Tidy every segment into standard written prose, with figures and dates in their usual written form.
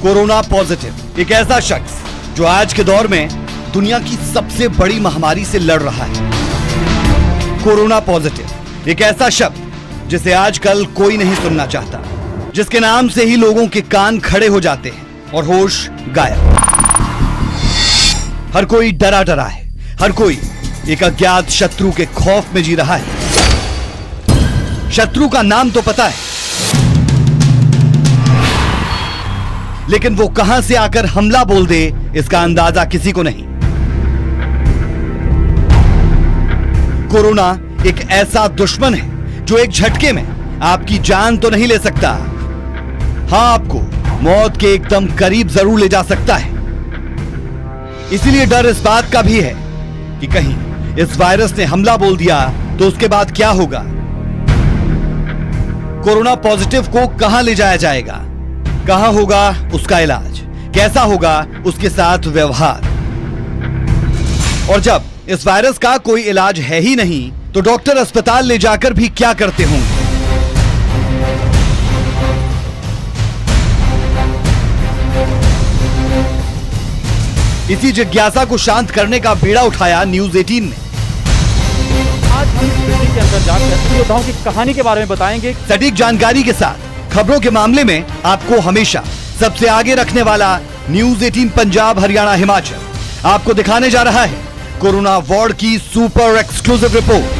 Corona positive एक ऐसा शख्स जो आज के दौर में दुनिया की सबसे बड़ी महामारी से लड़ रहा है। कोरोना पॉजिटिव एक ऐसा शब्द जिसे आजकल कोई नहीं सुनना चाहता, जिसके नाम से ही लोगों के कान खड़े हो जाते हैं और होश गायब। हर कोई डरा डरा है, हर कोई एक अज्ञात शत्रु के खौफ में जी रहा है। शत्रु का नाम तो पता है, लेकिन वो कहां से आकर हमला बोल दे इसका अंदाजा किसी को नहीं। कोरोना एक ऐसा दुश्मन है जो एक झटके में आपकी जान तो नहीं ले सकता, हां आपको मौत के एकदम करीब जरूर ले जा सकता है। इसीलिए डर इस बात का भी है कि कहीं इस वायरस ने हमला बोल दिया तो उसके बाद क्या होगा। कोरोना पॉजिटिव को कहां ले जाया जाएगा, कहां होगा उसका इलाज, कैसा होगा उसके साथ व्यवहार, और जब इस वायरस का कोई इलाज है ही नहीं तो डॉक्टर अस्पताल ले जाकर भी क्या करते होंगे। इसी जिज्ञासा को शांत करने का बीड़ा उठाया न्यूज 18 ने। आज हम इस बिल्डिंग के अंदर जाकर योद्धाओं की कहानी के बारे में बताएंगे। सटीक जानकारी के साथ खबरों के मामले में आपको हमेशा सबसे आगे रखने वाला न्यूज 18 पंजाब हरियाणा हिमाचल आपको दिखाने जा रहा है कोरोना वार्ड की सुपर एक्सक्लूसिव रिपोर्ट।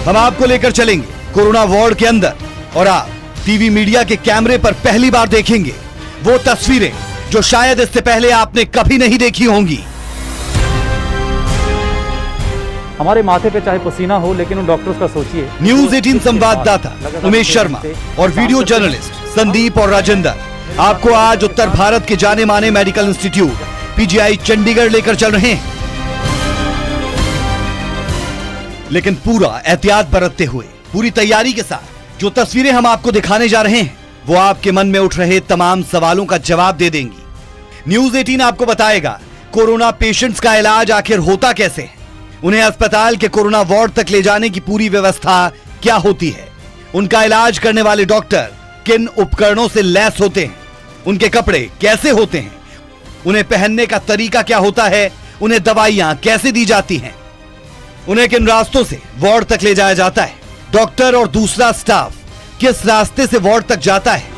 हम आपको लेकर चलेंगे कोरोना वार्ड के अंदर और आप टीवी मीडिया के कैमरे पर पहली बार देखेंगे वो तस्वीरें जो शायद इससे पहले आपने कभी नहीं देखी होंगी। हमारे माथे पे चाहे पसीना हो, लेकिन उन डॉक्टर्स का सोचिए। न्यूज 18 संवाददाता उमेश शर्मा और वीडियो जर्नलिस्ट संदीप और राजेंद्र आपको आज उत्तर भारत के जाने माने मेडिकल इंस्टीट्यूट पीजीआई चंडीगढ़ लेकर चल रहे हैं, लेकिन पूरा एहतियात बरतते हुए, पूरी तैयारी के साथ। जो तस्वीरें हम आपको दिखाने जा रहे हैं वो आपके मन में उठ रहे तमाम सवालों का जवाब दे देंगी। न्यूज 18 आपको बताएगा कोरोना पेशेंट्स का इलाज आखिर होता कैसे है, उन्हें अस्पताल के कोरोना वार्ड तक ले जाने की पूरी व्यवस्था क्या होती है, उनका इलाज करने वाले डॉक्टर किन उपकरणों से लैस होते हैं, उनके कपड़े कैसे होते हैं, उन्हें पहनने का तरीका क्या होता है, उन्हें दवाइयां कैसे दी जाती हैं, उन्हें किन रास्तों से वार्ड तक ले जाया जाता है, डॉक्टर और दूसरा स्टाफ किस रास्ते से वार्ड तक जाता है,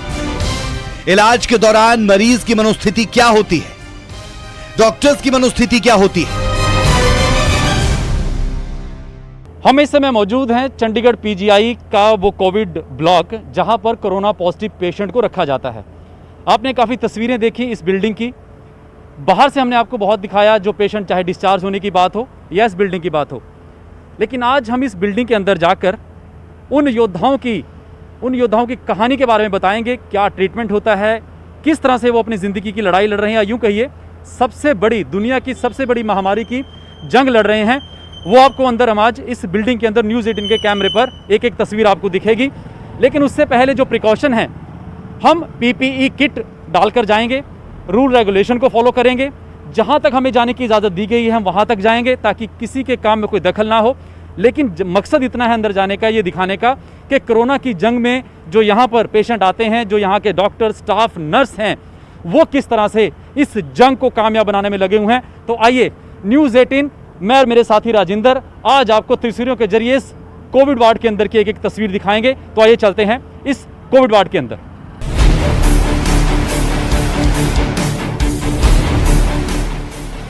इलाज के दौरान मरीज की मनोस्थिति क्या होती है, डॉक्टर्स की मनोस्थिति क्या होती है। हम इस समय मौजूद हैं चंडीगढ़ पीजीआई का वो कोविड ब्लॉक, जहां पर कोरोना पॉजिटिव पेशेंट को रखा जाता है। आपने काफ़ी तस्वीरें देखी इस बिल्डिंग की, बाहर से हमने आपको बहुत दिखाया जो पेशेंट चाहे डिस्चार्ज होने की बात हो या इस बिल्डिंग की बात हो, लेकिन आज हम इस बिल्डिंग के अंदर जाकर उन योद्धाओं की कहानी के बारे में बताएंगे। क्या ट्रीटमेंट होता है, किस तरह से वो अपनी ज़िंदगी की लड़ाई लड़ रहे हैं, या यूँ कहिए दुनिया की सबसे बड़ी महामारी की जंग लड़ रहे हैं। वो आपको अंदर हम आज इस बिल्डिंग के अंदर न्यूज़ 18 के कैमरे पर एक एक तस्वीर आपको दिखेगी। लेकिन उससे पहले जो प्रिकॉशन है, हम पीपीई किट डालकर जाएंगे, रूल रेगुलेशन को फॉलो करेंगे, जहां तक हमें जाने की इजाज़त दी गई है हम वहां तक जाएंगे ताकि किसी के काम में कोई दखल ना हो। लेकिन मकसद इतना है अंदर जाने का, ये दिखाने का कि कोरोना की जंग में जो यहाँ पर पेशेंट आते हैं, जो यहाँ के डॉक्टर, स्टाफ, नर्स हैं, वो किस तरह से इस जंग को कामयाब बनाने में लगे हुए हैं। तो आइए न्यूज़ 18, मैं और मेरे साथी राजेंद्र आज आपको तस्वीरों के जरिए इस कोविड वार्ड के अंदर की एक एक तस्वीर दिखाएंगे। तो आइए चलते हैं इस कोविड वार्ड के अंदर।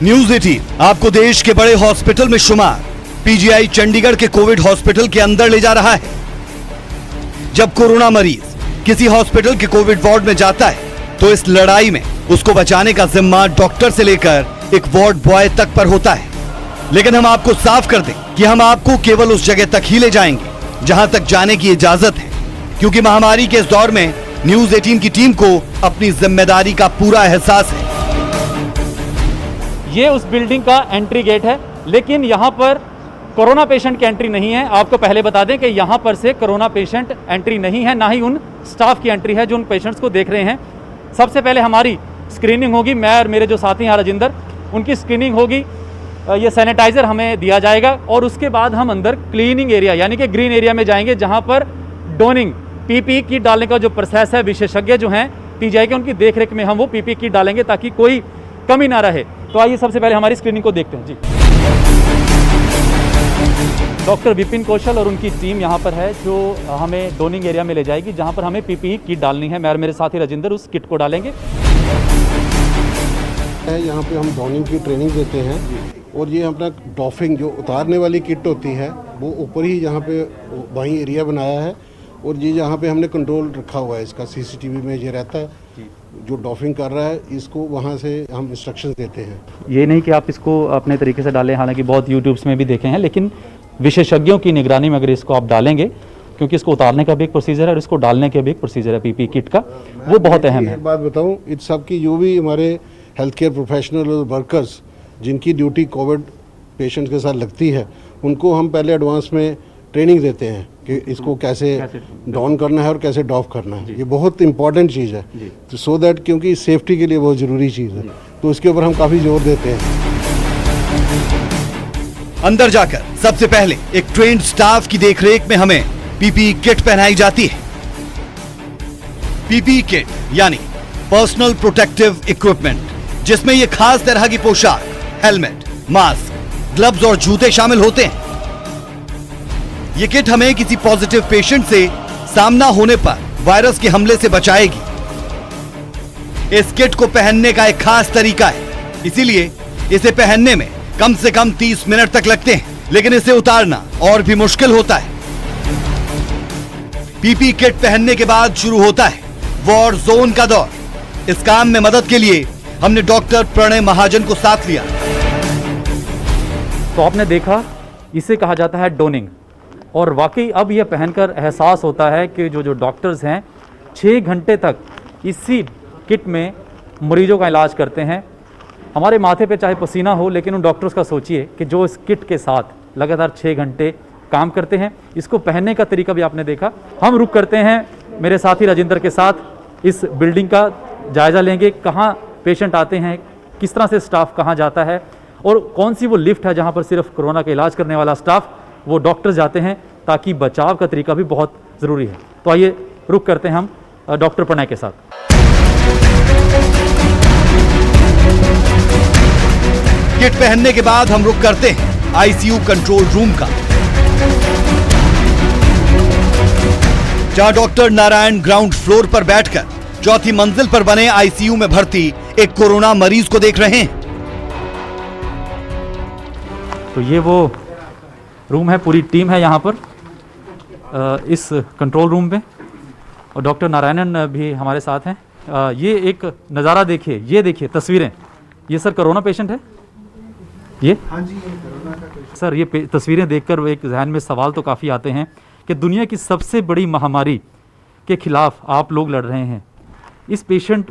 न्यूज 18 आपको देश के बड़े हॉस्पिटल में शुमार पीजीआई चंडीगढ़ के कोविड हॉस्पिटल के अंदर ले जा रहा है। जब कोरोना मरीज किसी हॉस्पिटल के कोविड वार्ड में जाता है तो इस लड़ाई में उसको बचाने का जिम्मा डॉक्टर से लेकर एक वार्ड बॉय तक पर होता है। लेकिन हम आपको साफ कर दें कि हम आपको केवल उस जगह तक ही ले जाएंगे जहां तक जाने की इजाजत है, क्योंकि महामारी के इस दौर में न्यूज 18 की टीम को अपनी जिम्मेदारी का पूरा एहसास है। ये उस बिल्डिंग का एंट्री गेट है, लेकिन यहाँ पर कोरोना पेशेंट की एंट्री नहीं है। आपको पहले बता दें कि यहाँ पर से कोरोना पेशेंट एंट्री नहीं है, ना ही उन स्टाफ की एंट्री है जो उन पेशेंट्स को देख रहे हैं। सबसे पहले हमारी स्क्रीनिंग होगी, मैं और मेरे जो साथी हैं राजेंद्र, उनकी स्क्रीनिंग होगी। ये सैनिटाइज़र हमें दिया जाएगा और उसके बाद हम अंदर क्लीनिंग एरिया यानी कि ग्रीन एरिया में जाएंगे, जहाँ पर डोनिंग पीपीई किट डालने का जो प्रोसेस है, विशेषज्ञ जो हैं पीजीआई के, उनकी देखरेख में हम वो पीपीई किट डालेंगे ताकि कोई कमी ना रहे। तो आइए सबसे पहले हमारी स्क्रीनिंग को देखते हैं जी। डॉक्टर विपिन कौशल और उनकी टीम यहाँ पर है जो हमें डोनिंग एरिया में ले जाएगी, जहाँ पर हमें पीपीई किट डालनी है। मैं और मेरे साथी राजेंद्र उस किट को डालेंगे। यहाँ पे हम डॉनिंग की ट्रेनिंग देते हैं और ये अपना डॉफिंग जो उतारने वाली किट होती है वो ऊपर ही यहाँ पे वहीं एरिया बनाया है और ये यहाँ पे हमने कंट्रोल रखा हुआ है इसका, सीसीटीवी में ये रहता है। जो डॉफिंग कर रहा है इसको वहाँ से हम इंस्ट्रक्शंस देते हैं। ये नहीं कि आप इसको अपने तरीके से डालें, हालांकि बहुत यूट्यूब्स में भी देखे हैं, लेकिन विशेषज्ञों की निगरानी में अगर इसको आप डालेंगे, क्योंकि इसको उतारने का भी एक प्रोसीजर है और इसको डालने का भी एक प्रोसीजर है पीपीई किट का, वो बहुत अहम है। एक बात बताऊँ, इस सब की जो भी हमारे हेल्थ केयर प्रोफेशनल और वर्कर्स जिनकी ड्यूटी कोविड पेशेंट्स के साथ लगती है, उनको हम पहले एडवांस में ट्रेनिंग देते हैं कि इसको कैसे डॉन करना है और कैसे डॉफ करना है। ये बहुत इंपॉर्टेंट चीज़ है, तो सो दैट, क्योंकि सेफ्टी के लिए बहुत ज़रूरी चीज़ है, तो इसके ऊपर हम काफ़ी जोर देते हैं। अंदर जाकर सबसे पहले एक ट्रेन्ड स्टाफ की देखरेख में हमें पीपीई किट पहनाई जाती है। पीपीई किट यानी पर्सनल प्रोटेक्टिव इक्विपमेंट, जिसमें ये खास तरह की पोशाक, हेलमेट, मास्क, ग्लव्स और जूते शामिल होते हैं। ये किट हमें किसी पॉजिटिव पेशेंट से सामना होने पर वायरस के हमले से बचाएगी। इस किट को पहनने का एक खास तरीका है, इसीलिए इसे पहनने में कम से कम 30 मिनट तक लगते हैं, लेकिन इसे उतारना और भी मुश्किल होता है। पीपीई किट पहनने के बाद शुरू होता है वॉर जोन का दौर। इस काम में मदद के लिए हमने डॉक्टर प्रणय महाजन को साथ लिया। तो आपने देखा, इसे कहा जाता है डोनिंग, और वाकई अब यह पहनकर एहसास होता है कि जो डॉक्टर्स हैं 6 घंटे तक इसी किट में मरीजों का इलाज करते हैं। हमारे माथे पे चाहे पसीना हो, लेकिन उन डॉक्टर्स का सोचिए कि जो इस किट के साथ लगातार 6 घंटे काम करते हैं। इसको पहनने का तरीका भी आपने देखा। हम रुक करते हैं मेरे साथी राजेंद्र के साथ, इस बिल्डिंग का जायज़ा लेंगे, कहाँ पेशेंट आते हैं, किस तरह से स्टाफ कहाँ जाता है और कौन सी वो लिफ्ट है जहाँ पर सिर्फ कोरोना का इलाज करने वाला स्टाफ, वो डॉक्टर्स जाते हैं, ताकि बचाव का तरीका भी बहुत ज़रूरी है। तो आइए रुक करते हैं हम डॉक्टर प्रणय के साथ। किट पहनने के बाद हम रुक करते हैं आईसीयू कंट्रोल रूम का, जहां डॉक्टर नारायण ग्राउंड फ्लोर पर बैठकर चौथी मंजिल पर बने आईसीयू में भर्ती एक कोरोना मरीज को देख रहे हैं। तो ये वो रूम है, पूरी टीम है यहाँ पर इस कंट्रोल रूम में, और डॉक्टर नारायणन भी हमारे साथ हैं। ये एक नज़ारा देखिए, ये देखिए तस्वीरें। ये सर कोरोना पेशेंट है ये? हाँ जी, ये कोरोना का पेशेंट। सर ये तस्वीरें देखकर एक जहन में सवाल तो काफ़ी आते हैं कि दुनिया की सबसे बड़ी महामारी के खिलाफ आप लोग लड़ रहे हैं। इस पेशेंट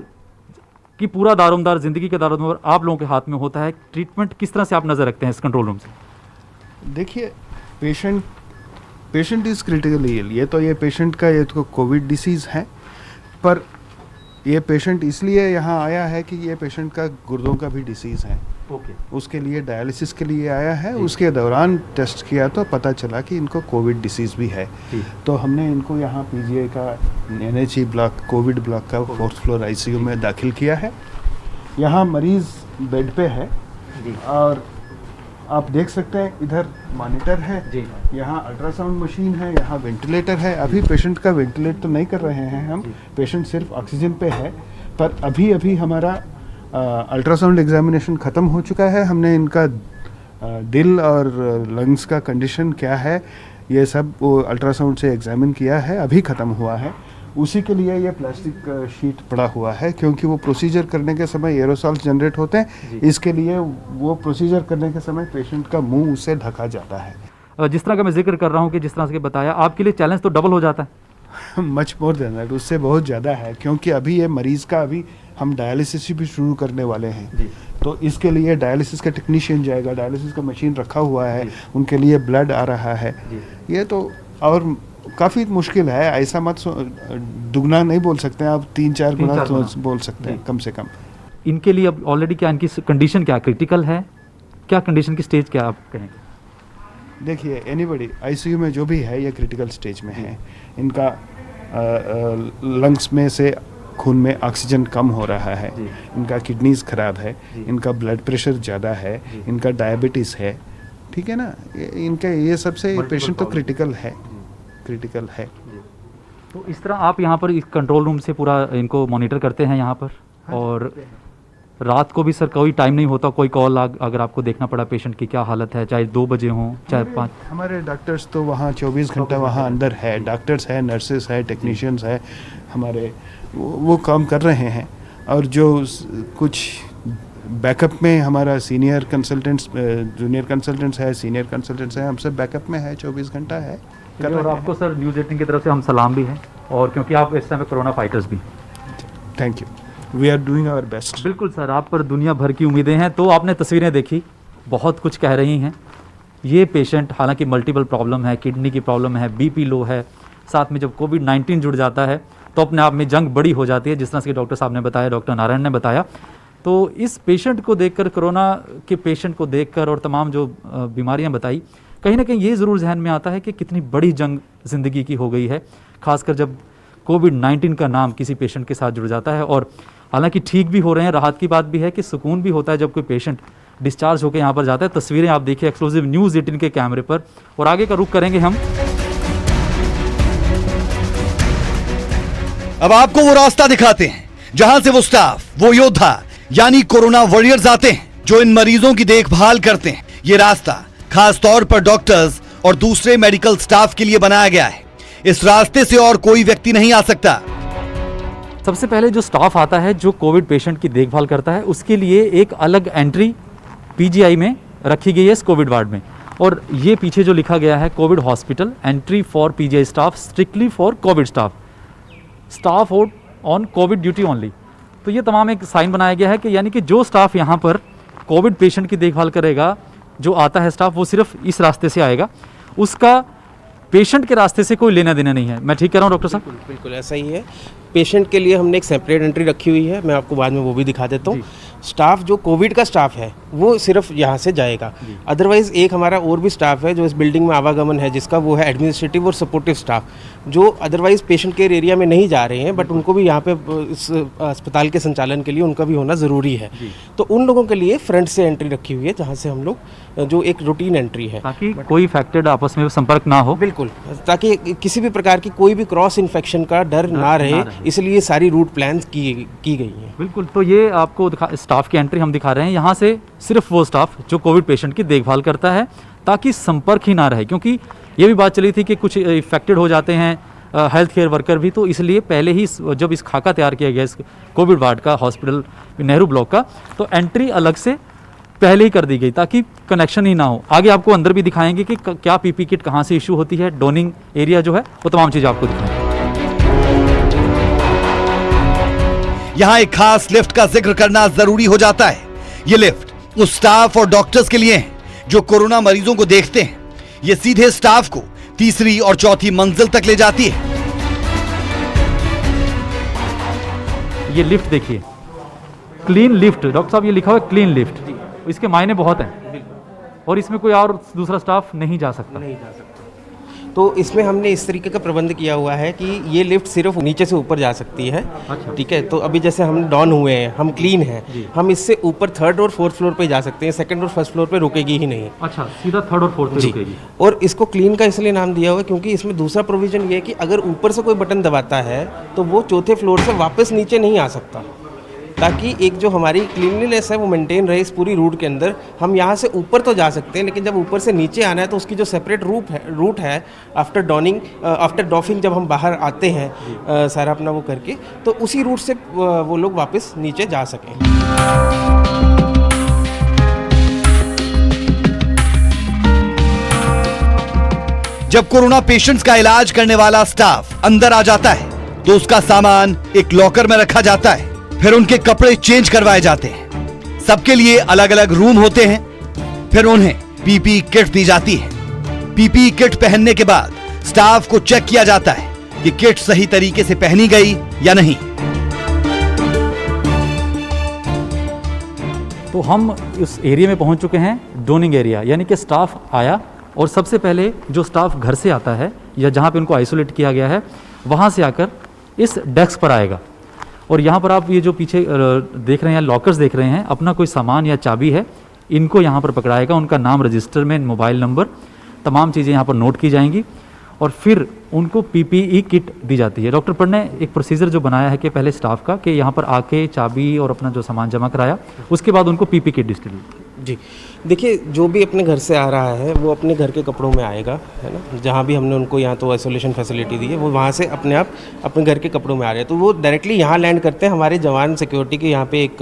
की पूरा दारोमदार, ज़िंदगी का दारोमदार आप लोगों के हाथ में होता है। ट्रीटमेंट किस तरह से आप नज़र रखते हैं इस कंट्रोल रूम से? देखिए, पेशेंट इज़ क्रिटिकली इल। ये पेशेंट का ये तो कोविड डिसीज़ है, पर ये पेशेंट इसलिए यहाँ आया है कि ये पेशेंट का गुर्दों का भी डिसीज़ है। उसके लिए डायलिसिस के लिए आया है। उसके दौरान टेस्ट किया तो पता चला कि इनको कोविड डिसीज़ भी है। तो हमने इनको यहाँ पीजीआई का NHE ब्लॉक, कोविड ब्लॉक का 4th फ्लोर आईसीयू में दाखिल किया है। यहाँ मरीज़ बेड पे है और आप देख सकते हैं इधर मॉनिटर है, यहाँ अल्ट्रासाउंड मशीन है, यहाँ वेंटिलेटर है। अभी पेशेंट का वेंटिलेट तो नहीं कर रहे हैं हम, पेशेंट सिर्फ ऑक्सीजन पे है। पर अभी हमारा अल्ट्रासाउंड एग्जामिनेशन ख़त्म हो चुका है। हमने इनका दिल और लंग्स का कंडीशन क्या है ये सब वो अल्ट्रासाउंड से एग्जामिन किया है, अभी ख़त्म हुआ है। उसी के लिए ये प्लास्टिक शीट पड़ा हुआ है, क्योंकि वो प्रोसीजर करने के समय एरोसॉल्स जनरेट होते हैं। इसके लिए वो प्रोसीजर करने के समय पेशेंट का मुंह उससे ढका जाता है। जिस तरह का मैं जिक्र कर रहा हूँ कि जिस तरह से बताया, आपके लिए चैलेंज तो डबल हो जाता है। मच मोर देन दैट, उससे बहुत ज़्यादा है, क्योंकि अभी ये मरीज़ का अभी हम डायलिसिस भी शुरू करने वाले हैं। तो इसके लिए डायलिसिस का टेक्नीशियन जाएगा, डायलिसिस का मशीन रखा हुआ है, उनके लिए ब्लड आ रहा है। ये तो और काफ़ी मुश्किल है, ऐसा मत दुगना नहीं बोल सकते हैं आप, 3-4 गुना तो बोल सकते हैं कम से कम। इनके लिए अब ऑलरेडी क्या इनकी कंडीशन क्या क्रिटिकल है? क्या कंडीशन की स्टेज क्या आप कहेंगे? देखिए, एनीबडी आईसीयू में जो भी है ये क्रिटिकल स्टेज में है। इनका लंग्स में से खून में ऑक्सीजन कम हो रहा है, इनका किडनीज खराब है, इनका ब्लड प्रेशर ज़्यादा है, इनका डायबिटीज़ है, ठीक है ना। इनका ये सबसे पेशेंट तो क्रिटिकल है। तो इस तरह आप यहाँ पर इस कंट्रोल रूम से पूरा इनको मॉनिटर करते हैं यहाँ पर? और रात को भी सर कोई टाइम नहीं होता, कोई कॉल अगर आपको देखना पड़ा पेशेंट की क्या हालत है, चाहे 2 बजे हो चाहे 5? हमारे डॉक्टर्स तो वहाँ 24 घंटा वहाँ अंदर है, डॉक्टर्स है, नर्सेस है, टेक्नीशियंस है हमारे, वो काम कर रहे हैं। और जो कुछ बैकअप में हमारा सीनियर कंसल्टेंट्स, जूनियर कंसल्टेंट्स है, सीनियर कंसल्टेंट्स है, हम सब बैकअप में है, 24 घंटा है कर रहे और हैं। आपको सर न्यूज़ 18 की तरफ से हम सलाम भी हैं, और क्योंकि आप इस समय कोरोना फाइटर्स भी। Thank you, we are doing our best. बिल्कुल सर, आप पर दुनिया भर की उम्मीदें हैं। तो आपने तस्वीरें देखी, बहुत कुछ कह रही हैं। ये पेशेंट हालांकि मल्टीपल प्रॉब्लम है, किडनी की प्रॉब्लम है, बीपी लो है, साथ में जब कोविड-19 जुड़ जाता है तो अपने आप में जंग बड़ी हो जाती है, जिस तरह से डॉक्टर साहब ने बताया, डॉक्टर नारायण ने बताया। तो इस पेशेंट को देखकर, कोरोना के पेशेंट को देखकर और तमाम जो बीमारियां बताई, कहीं ना कहीं ये ज़रूर जहन में आता है कि कितनी बड़ी जंग ज़िंदगी की हो गई है, खासकर जब कोविड-19 का नाम किसी पेशेंट के साथ जुड़ जाता है। और हालांकि ठीक भी हो रहे हैं, राहत की बात भी है कि सुकून भी होता है जब कोई पेशेंट डिस्चार्ज होकर यहाँ पर जाता है। तस्वीरें आप देखिए एक्सक्लूसिव न्यूज़ 18 के कैमरे पर, और आगे का रुख करेंगे हम। अब आपको वो रास्ता दिखाते हैं जहां से वो स्टाफ, वो योद्धा यानी कोरोना वॉरियर्स आते हैं जो इन मरीजों की देखभाल करते हैं। ये रास्ता खास तौर पर डॉक्टर्स और दूसरे मेडिकल स्टाफ के लिए बनाया गया है। इस रास्ते से और कोई व्यक्ति नहीं आ सकता। सबसे पहले जो स्टाफ आता है जो कोविड पेशेंट की देखभाल करता है, उसके लिए एक अलग एंट्री पीजीआई में रखी गई है इस कोविड वार्ड में। और ये पीछे जो लिखा गया है, Covid hospital entry for PGI staff strictly for Covid staff on Covid duty only. तो ये तमाम एक साइन बनाया गया है कि यानी कि जो स्टाफ यहाँ पर कोविड पेशेंट की देखभाल करेगा, जो आता है स्टाफ, वो सिर्फ इस रास्ते से आएगा, उसका पेशेंट के रास्ते से कोई लेना देना नहीं है। मैं ठीक कह रहा हूँ डॉक्टर साहब? बिल्कुल ऐसा ही है। पेशेंट के लिए हमने एक सेपरेट एंट्री रखी हुई है, मैं आपको बाद में वो भी दिखा देता हूँ। स्टाफ जो कोविड का स्टाफ है वो सिर्फ यहाँ से जाएगा। अदरवाइज़ एक हमारा और भी स्टाफ है जो इस बिल्डिंग में आवागमन है, जिसका वो है एडमिनिस्ट्रेटिव और सपोर्टिव स्टाफ, जो अदरवाइज़ पेशेंट केयर एरिया में नहीं जा रहे हैं, बट उनको भी यहाँ पे इस अस्पताल के संचालन के लिए उनका भी होना ज़रूरी है। तो उन लोगों के लिए फ्रंट से एंट्री रखी हुई है, जहाँ से हम लोग जो एक रूटीन एंट्री है, ताकि कोई इफेक्टेड आपस में संपर्क ना हो। बिल्कुल, ताकि किसी भी प्रकार की कोई भी क्रॉस इन्फेक्शन का डर ना रहे, इसलिए सारी रूट प्लान की गई है। बिल्कुल। तो ये आपको स्टाफ की एंट्री हम दिखा रहे हैं। यहाँ से सिर्फ वो स्टाफ जो कोविड पेशेंट की देखभाल करता है, ताकि संपर्क ही ना रहे, क्योंकि ये भी बात चली थी कि कुछ इफेक्टेड हो जाते हैं हेल्थ केयर वर्कर भी। तो इसलिए पहले ही जब इस खाका तैयार किया गया इस कोविड वार्ड का, हॉस्पिटल नेहरू ब्लॉक का, तो एंट्री अलग से पहले ही कर दी गई ताकि कनेक्शन ही ना हो। आगे आपको अंदर भी दिखाएंगे कि क्या पीपी किट कहाँ से इशू होती है, डोनिंग एरिया जो है, वो तमाम चीज़ आपको दिखाएंगे। यहाँ एक खास लिफ्ट का जिक्र करना जरूरी हो जाता है। ये लिफ्ट उस स्टाफ और डॉक्टर्स के लिए है जो कोरोना मरीजों को देखते हैं। ये सीधे स्टाफ को तीसरी और चौथी मंजिल तक ले जाती है। ये लिफ्ट देखिए, क्लीन लिफ्ट, डॉक्टर साहब ये लिखा हुआ है क्लीन लिफ्ट, इसके मायने बहुत हैं। और इसमें कोई और दूसरा स्टाफ नहीं जा सकता। तो इसमें हमने इस तरीके का प्रबंध किया हुआ है कि ये लिफ्ट सिर्फ नीचे से ऊपर जा सकती है। अच्छा। ठीक है, तो अभी जैसे हम डाउन हुए हैं, हम क्लीन हैं, हम इससे ऊपर 3rd और 4th फ्लोर पे जा सकते हैं, 2nd और 1st फ्लोर पे रुकेगी ही नहीं। अच्छा, सीधा 3rd और 4th पे रुकेगी। और इसको क्लीन का इसलिए नाम दिया हुआ है क्योंकि इसमें दूसरा प्रोविजन ये है कि अगर ऊपर से कोई बटन दबाता है तो वो 4थे फ्लोर से वापस नीचे नहीं आ सकता, ताकि एक जो हमारी क्लीनलीनेस है वो मेंटेन रहे इस पूरी रूट के अंदर। हम यहाँ से ऊपर तो जा सकते हैं, लेकिन जब ऊपर से नीचे आना है तो उसकी जो सेपरेट रूट है आफ्टर डॉफिंग जब हम बाहर आते हैं सारा अपना वो करके, तो उसी रूट से वो लोग वापस नीचे जा सकें। जब कोरोना पेशेंट्स का इलाज करने वाला स्टाफ अंदर आ जाता है तो उसका सामान एक लॉकर में रखा जाता है, फिर उनके कपड़े चेंज करवाए जाते हैं। सबके लिए अलग अलग रूम होते हैं। फिर उन्हें पीपी किट दी जाती है। पीपी किट पहनने के बाद स्टाफ को चेक किया जाता है कि किट सही तरीके से पहनी गई या नहीं। तो हम उस एरिया में पहुंच चुके हैं, डोनिंग एरिया, यानी कि स्टाफ आया और सबसे पहले जो स्टाफ घर से आता है या जहां पे उनको आइसोलेट किया गया है वहां से आकर इस डेस्क पर आएगा। और यहाँ पर आप ये जो पीछे देख रहे हैं, लॉकर्स देख रहे हैं, अपना कोई सामान या चाबी है, इनको यहाँ पर पकड़ाएगा, उनका नाम, रजिस्टर में मोबाइल नंबर, तमाम चीज़ें यहाँ पर नोट की जाएंगी और फिर उनको पीपीई किट दी जाती है। डॉक्टर पर ने एक प्रोसीजर जो बनाया है कि पहले स्टाफ का कि यहाँ पर आके चाबी और अपना जो सामान जमा कराया, उसके बाद उनको पीपीई किट डिस्ट्रीब्यूट। जी, देखिए जो भी अपने घर से आ रहा है वो अपने घर के कपड़ों में आएगा, है ना। जहाँ भी हमने उनको यहाँ तो आइसोलेशन फैसिलिटी दी है, वो वहाँ से अपने आप अपने घर के कपड़ों में आ रहे हैं, तो वो डायरेक्टली यहाँ लैंड करते हैं। हमारे जवान सिक्योरिटी के यहाँ पे एक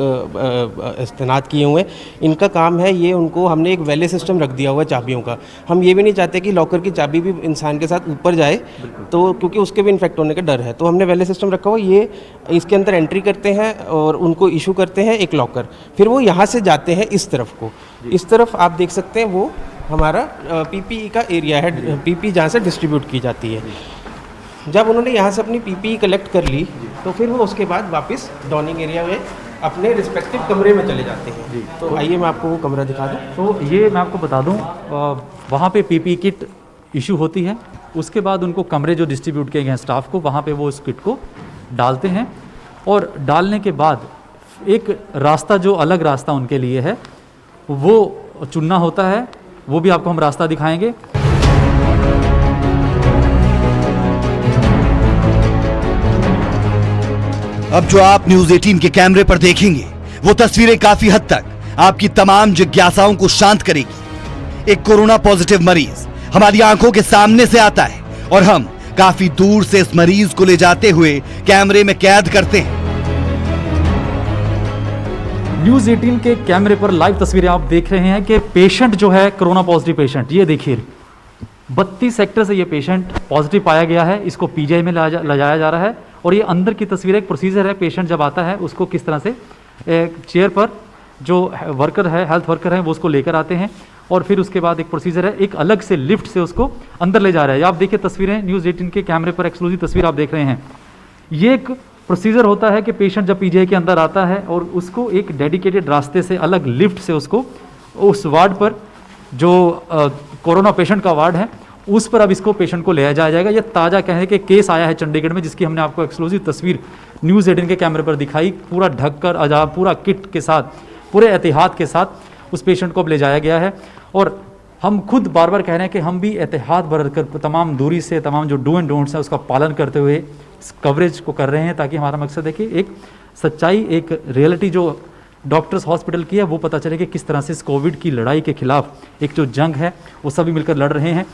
तैनात किए हुए हैं, इनका काम है ये, उनको हमने एक वैले सिस्टम रख दिया हुआ है चाबियों का। हम ये भी नहीं चाहते कि लॉकर की चाबी भी इंसान के साथ ऊपर जाए, तो क्योंकि उसके भी इन्फेक्ट होने का डर है, तो हमने वैले सिस्टम रखा हुआ। ये इसके अंदर एंट्री करते हैं और उनको इशू करते हैं एक लॉकर, फिर वो यहाँ से जाते हैं इस तरफ को। इस तरफ आप देख सकते हैं वो हमारा पीपीई का एरिया है, पीपीई जहाँ से डिस्ट्रीब्यूट की जाती है। जब उन्होंने यहाँ से अपनी पीपीई कलेक्ट कर ली तो फिर वो उसके बाद वापस डॉनिंग एरिया में अपने रिस्पेक्टिव कमरे में चले जाते हैं। तो आइए मैं आपको वो कमरा दिखा दूँ। तो ये मैं आपको बता दूं, वहाँ पे पीपीई किट इशू होती है, उसके बाद उनको कमरे जो डिस्ट्रीब्यूट किए गए हैं स्टाफ को, वहाँ पे वो उस किट को डालते हैं और डालने के बाद एक रास्ता, जो अलग रास्ता उनके लिए है, वो चुनना होता है। वो भी आपको हम रास्ता दिखाएंगे। अब जो आप न्यूज 18 के कैमरे पर देखेंगे वो तस्वीरें काफी हद तक आपकी तमाम जिज्ञासाओं को शांत करेगी। एक कोरोना पॉजिटिव मरीज हमारी आंखों के सामने से आता है और हम काफी दूर से इस मरीज को ले जाते हुए कैमरे में कैद करते हैं। न्यूज़ 18 के कैमरे पर लाइव तस्वीरें आप देख रहे हैं कि पेशेंट जो है कोरोना पॉजिटिव पेशेंट, ये देखिए 32 सेक्टर से ये पेशेंट पॉजिटिव पाया गया है। इसको पीजीआई में ले जाया जा रहा है और ये अंदर की तस्वीर, एक प्रोसीजर है। पेशेंट जब आता है उसको किस तरह से एक चेयर पर जो वर्कर है, हेल्थ वर्कर है, वो उसको लेकर आते हैं और फिर उसके बाद एक प्रोसीजर है, एक अलग से लिफ्ट से उसको अंदर ले जा रहा है। आप देखिए तस्वीरें न्यूज़ 18 के कैमरे पर, एक्सक्लूसिव तस्वीर आप देख रहे हैं। ये एक प्रोसीजर होता है कि पेशेंट जब पीजीआई के अंदर आता है और उसको एक डेडिकेटेड रास्ते से, अलग लिफ्ट से उसको उस वार्ड पर, जो कोरोना पेशेंट का वार्ड है, उस पर अब इसको पेशेंट को ले जाया जाएगा। ये ताज़ा कहने के केस आया है चंडीगढ़ में, जिसकी हमने आपको एक्सक्लूसिव तस्वीर न्यूज़ 18 के कैमरे पर दिखाई। पूरा ढककर अजाब, पूरा किट के साथ, पूरे एहतियात के साथ उस पेशेंट को अब ले जाया गया है। और हम खुद बार बार कह रहे हैं कि हम भी एहतियात बरतकर तमाम दूरी से, तमाम जो डू एंड डोंट्स है उसका पालन करते हुए इस कवरेज को कर रहे हैं, ताकि हमारा मकसद है कि एक सच्चाई, एक रियलिटी जो डॉक्टर्स हॉस्पिटल की है वो पता चले कि किस तरह से इस कोविड की लड़ाई के खिलाफ एक जो जंग है वो सभी मिलकर लड़ रहे हैं।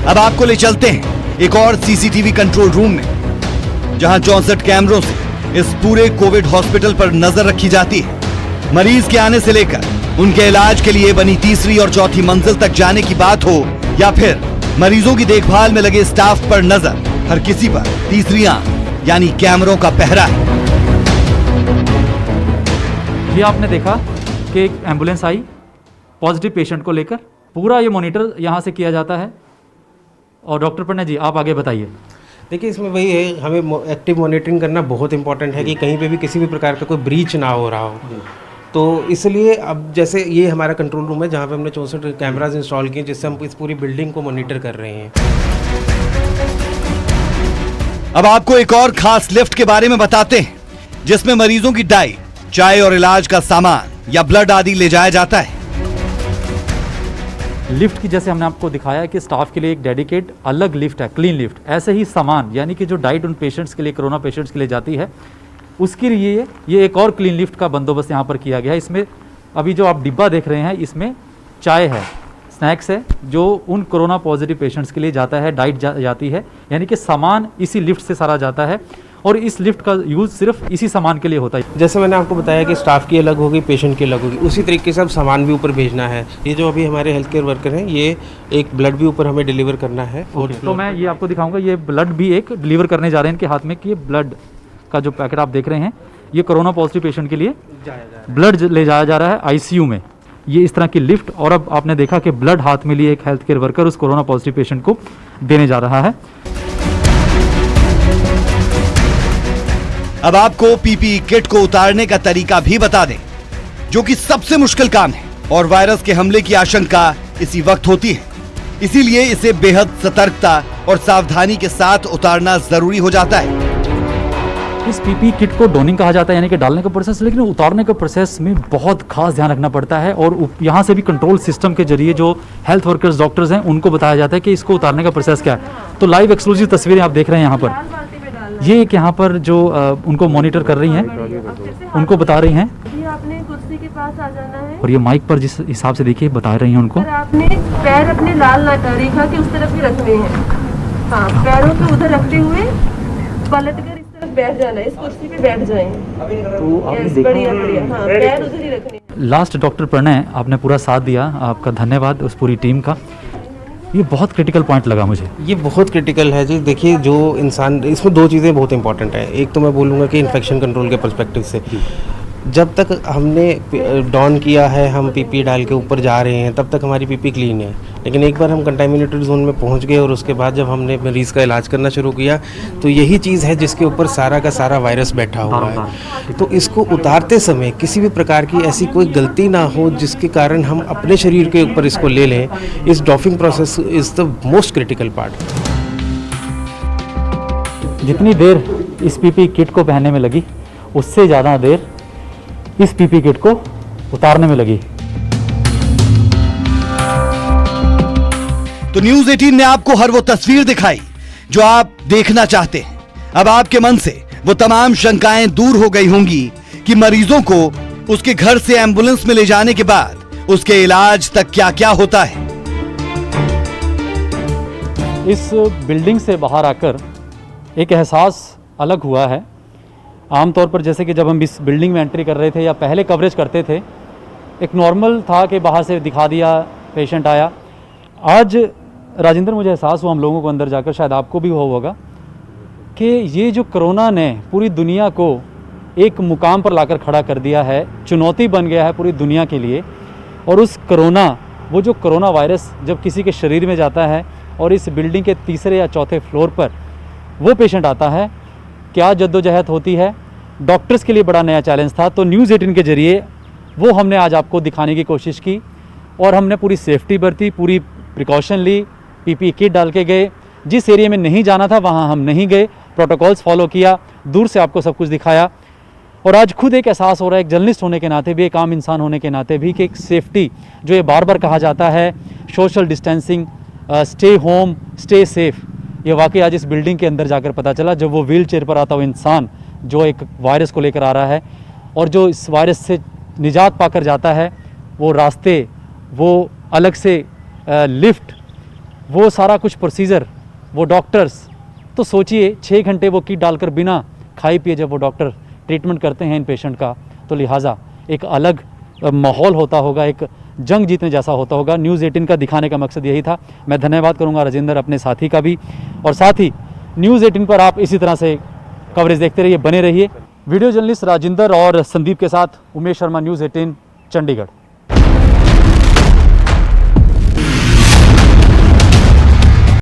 अब आपको ले चलते हैं एक और सीसीटीवी कंट्रोल रूम में, जहां 64 कैमरों से इस पूरे कोविड हॉस्पिटल पर नजर रखी जाती है। मरीज के आने से लेकर उनके इलाज के लिए बनी तीसरी और चौथी मंजिल तक जाने की बात हो या फिर मरीजों की देखभाल में लगे स्टाफ पर नजर, हर किसी पर तीसरी आंख यानी कैमरों का पहरा है। ये आपने देखा कि एक एम्बुलेंस आई पॉजिटिव पेशेंट को लेकर, पूरा ये मॉनिटर यहाँ से किया जाता है। और डॉक्टर प्रणय जी, आप आगे बताइए। देखिए इसमें वही है, हमें एक्टिव मॉनिटरिंग करना बहुत इंपॉर्टेंट है कि कहीं पे भी किसी भी प्रकार का कोई ब्रीच ना हो रहा हो। तो इसलिए अब जैसे ये हमारा कंट्रोल रूम है जहाँ पे हमने 64 कैमराज इंस्टॉल किए, जिससे हम इस पूरी बिल्डिंग को मॉनिटर कर रहे हैं। अब आपको एक और खास लिफ्ट के बारे में बताते हैं, जिसमें मरीजों की डाइट, चाय और इलाज का सामान या ब्लड आदि ले जाया जाता है। लिफ्ट की जैसे हमने आपको दिखाया कि स्टाफ के लिए एक डेडिकेट अलग लिफ्ट है, क्लीन लिफ्ट, ऐसे ही सामान यानी कि जो डाइट उन पेशेंट्स के लिए, कोरोना पेशेंट्स के लिए जाती है, उसके लिए ये एक और क्लीन लिफ्ट का बंदोबस्त यहाँ पर किया गया है। इसमें अभी जो आप डिब्बा देख रहे हैं, इसमें चाय है, स्नैक्स है, जो उन कोरोना पॉजिटिव पेशेंट्स के लिए जाता है, डाइट जाती है, यानी कि सामान इसी लिफ्ट से सारा जाता है और इस लिफ्ट का यूज़ सिर्फ इसी सामान के लिए होता है। जैसे मैंने आपको बताया कि स्टाफ की अलग होगी, पेशेंट की अलग होगी, उसी तरीके से अब सामान भी ऊपर भेजना है। ये जो अभी हमारे हेल्थ केयर वर्कर हैं, ये एक ब्लड भी ऊपर हमें डिलीवर करना है। तो मैं ये आपको दिखाऊंगा, ये ब्लड भी एक डिलीवर करने जा रहे हैं इनके हाथ में, कि ये ब्लड का जो पैकेट आप देख रहे हैं, ये कोरोना पॉजिटिव पेशेंट के लिए ब्लड ले जाया जा रहा है आईसीयू में। ये इस तरह की लिफ्ट, और अब आपने देखा कि ब्लड हाथ में लिए एक हेल्थ केयर वर्कर उस कोरोना पॉजिटिव पेशेंट को देने जा रहा है। अब आपको पीपीई किट को उतारने का तरीका भी बता दें, जो कि सबसे मुश्किल काम है और वायरस के हमले की आशंका इसी वक्त होती है। इसीलिए इसे बेहद सतर्कता और सावधानी के साथ उतारना जरूरी हो जाता है। इस पीपी किट को डोनिंग कहा जाता है, यानी कि डालने का प्रोसेस, लेकिन उतारने का प्रोसेस में बहुत खास ध्यान रखना पड़ता है और यहाँ से भी कंट्रोल सिस्टम के जरिए जो हेल्थ वर्कर्स डॉक्टर्स हैं उनको बताया जाता है कि इसको उतारने का प्रोसेस क्या है। तो लाइव एक्सक्लूसिव तस्वीरें आप देख रहे हैं यहाँ पर, ये एक यहाँ पर जो उनको मॉनिटर कर रही हैं उनको बता रही हैं, आपने कुर्सी के पास आ जाना है और ये माइक पर जिस हिसाब से देखिए बता रही हैं उनको। और आपने पैर अपने लाल रेखा के उस तरफ ही रखने हैं। हाँ, पैरों को उधर रखते हुए पलट कर इस तरफ बैठ जाना है, इस कुर्सी पे बैठ जाएं। तो आपने बढ़िया बढ़िया, हाँ, पैर उधर ही रखने। लास्ट डॉक्टर प्रणय, आपने पूरा साथ दिया, आपका धन्यवाद उस पूरी टीम का। ये बहुत क्रिटिकल पॉइंट लगा मुझे। ये बहुत क्रिटिकल है जी। देखिए, जो इंसान, इसमें दो चीज़ें बहुत इंपॉर्टेंट है। एक तो मैं बोलूँगा कि इन्फेक्शन कंट्रोल के पर्सपेक्टिव से जब तक हमने डॉन किया है, हम पीपी डाल के ऊपर जा रहे हैं, तब तक हमारी पीपी क्लीन है। लेकिन एक बार हम कंटामिनेटेड जोन में पहुंच गए और उसके बाद जब हमने मरीज़ का इलाज करना शुरू किया तो यही चीज़ है जिसके ऊपर सारा का सारा वायरस बैठा हुआ है। तो इसको उतारते समय किसी भी प्रकार की ऐसी कोई गलती ना हो जिसके कारण हम अपने शरीर के ऊपर इसको ले लें। इस doffing process is the most critical part. जितनी देर इस पीपी किट को पहनने में लगी, उससे ज़्यादा देर इस पीपी किट को उतारने में लगी। तो न्यूज़ 18 ने आपको हर वो तस्वीर दिखाई जो आप देखना चाहते हैं। अब आपके मन से वो तमाम शंकाएं दूर हो गई होंगी कि मरीजों को उसके घर से एम्बुलेंस में ले जाने के बाद उसके इलाज तक क्या क्या होता है। इस बिल्डिंग से बाहर आकर एक एहसास अलग हुआ है। आमतौर पर जैसे कि जब हम इस बिल्डिंग में एंट्री कर रहे थे या पहले कवरेज करते थे, एक नॉर्मल था कि बाहर से दिखा दिया, पेशेंट आया। आज राजेंद्र, मुझे एहसास हुआ हम लोगों को अंदर जाकर, शायद आपको भी हुआ होगा, कि ये जो कोरोना ने पूरी दुनिया को एक मुकाम पर लाकर खड़ा कर दिया है, चुनौती बन गया है पूरी दुनिया के लिए। और उस कोरोना, वो जो कोरोना वायरस जब किसी के शरीर में जाता है और इस बिल्डिंग के तीसरे या चौथे फ्लोर पर वो पेशेंट आता है, क्या जद्दोजहद होती है। डॉक्टर्स के लिए बड़ा नया चैलेंज था। तो न्यूज़ 18 के जरिए वो हमने आज आपको दिखाने की कोशिश की और हमने पूरी सेफ्टी बरती, पूरी प्रिकॉशन ली, पीपी किट डाल के गए। जिस एरिया में नहीं जाना था वहाँ हम नहीं गए, प्रोटोकॉल्स फॉलो किया, दूर से आपको सब कुछ दिखाया। और आज खुद एक एहसास हो रहा है, एक जर्नलिस्ट होने के नाते भी, एक आम इंसान होने के नाते भी, कि एक सेफ्टी जो ये बार बार कहा जाता है, social distancing, stay home, stay safe, ये वाकई आज इस बिल्डिंग के अंदर जाकर पता चला। जब वो व्हील चेयर पर आता हुआ इंसान जो एक वायरस को लेकर आ रहा है और जो इस वायरस से निजात पाकर जाता है, वो रास्ते, वो अलग से लिफ्ट, वो सारा कुछ प्रोसीजर, वो डॉक्टर्स, तो सोचिए 6 घंटे वो किट डालकर बिना खाए पिए जब वो डॉक्टर ट्रीटमेंट करते हैं इन पेशेंट का, तो लिहाजा एक अलग माहौल होता होगा, एक जंग जीतने जैसा होता होगा। न्यूज़ 18 का दिखाने का मकसद यही था। मैं धन्यवाद करूंगा राजेंद्र, अपने साथी का भी, और साथ ही न्यूज़ 18 पर आप इसी तरह से कवरेज देखते रहिए, बने रहिए। वीडियो जर्नलिस्ट राजेंद्र और संदीप के साथ उमेश शर्मा, न्यूज़ 18 चंडीगढ़।